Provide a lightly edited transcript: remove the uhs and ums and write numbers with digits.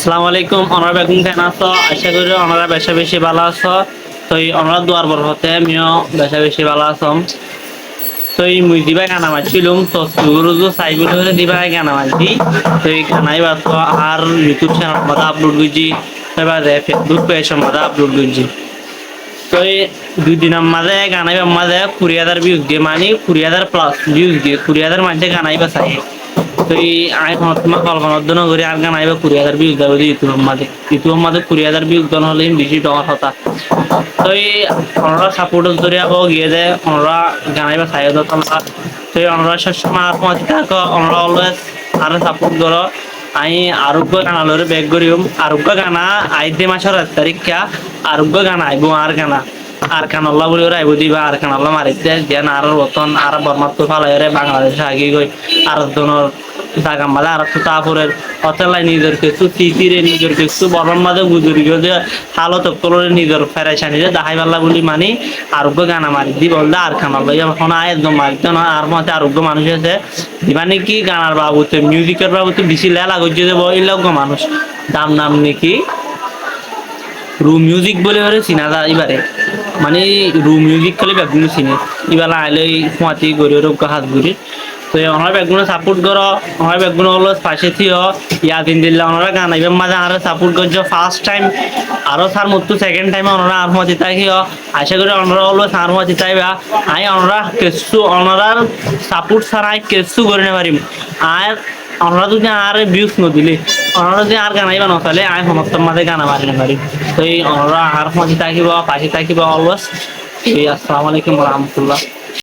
আসসালামু আলাইকুম অনারা বেগুন কেন আছো? আশা করি অনারা বেশা বেশি ভালো আছো। তো অনারা দুয়ার বর হতে আমিও বেশা বেশি ভালো আছম। তো মুই দিবা গানা মারছিলাম তো সুগুরু সাইগুলো হলে দিবা গানা মারছি। তো গানাই বাস আর ইউটিউব চ্যানেল মধ্যে আপলোড করছি, এবার ফেসবুক পেজ মধ্যে আপলোড করছি। তো দুই দিনের মাঝে গানাইবার মাঝে 20,000 ভিউজ দিয়ে মানে 20,000 প্লাস ভিউজ দিয়ে 20,000 মাঝে গানাইবা চাই। তো আই তোমার কল্পনা করে আর গান আইবা 20,000 ভিউজ দেবে ইউটিউবের মাঝে 20,000 ভিউজ দেন হলে বেশি টাকার কথা। তো ওনারা সাপোর্ট ধরে গিয়ে দেয় ওনারা গানাইবা চাই তোমরা। তো ওনারা সবসময় আর পৌঁছে থাকো, ওনারা অলওয়েজ আরো সাপোর্ট করো। আমি আরোগ্য গানা লরে ব্যাগ করিম আরোগ্য গানা আইতে মাসের 1 তারিখ আরোগ্য গানা আইব আর গানা আর কানাল্লা বলে ওরা আইব দিবা আর কানাল্লা মারিতে দেন আর রতন আর বর্মাত্ম ফালাইরে বাংলাদেশে আগে গই আর দনর জায়গা মাঝে আর একটু তারপরের অতলাই নিজের কিছু তিতিরে নিজের কিছু বরণ মাঝে গুজরি গিয়ে হালত কলরে নিজের ফেরাইছানি যে দাহাই পাল্লা বলি মানি আরোগ্য গানা মারি দি বলদা আর কানাল্লা এখন একদম মারিতে না আর মতে আরোগ্য মানুষ আছে দিবানি কি গানার বাবুতে মিউজিকের বাবুতে বেশি লেলা করছে যে বইলজ্ঞ মানুষ দাম নাম নাকি রু মিউজিক বলে এবারে চিনা যায় এবারে মানে রু মিউজিক খালি বেগুন চিনে এবার আইলে ফুয়াতি গড়ি হাত ঘুরি। তো আমার বেগুনে সাপোর্ট করো, আমার বেগুনে হলো পাশে থিও ইয়া দিন দিল্লা ওনারা গান আইবেন মাঝে আর সাপোর্ট করছো ফার্স্ট টাইম আরো সার মতো সেকেন্ড টাইমে ওনারা আর মতি তাকিও আশা করি ওনারা হলো সার মতি চাইবা আই ওনারা কিছু ওনারার সাপোর্ট ছাড়া কিছু করে নিতে পারিম। আর ওনারা যদি আর ভিউজ নদিলে ওনারা যদি আর গানাইবা নচালে আই সমস্ত মাঝে গানা মারি না পারি। তো ওনারা আর মতি থাকিব পাশে থাকিব অলওয়েজ। আসসালামু আলাইকুম রহমতুল্লাহ।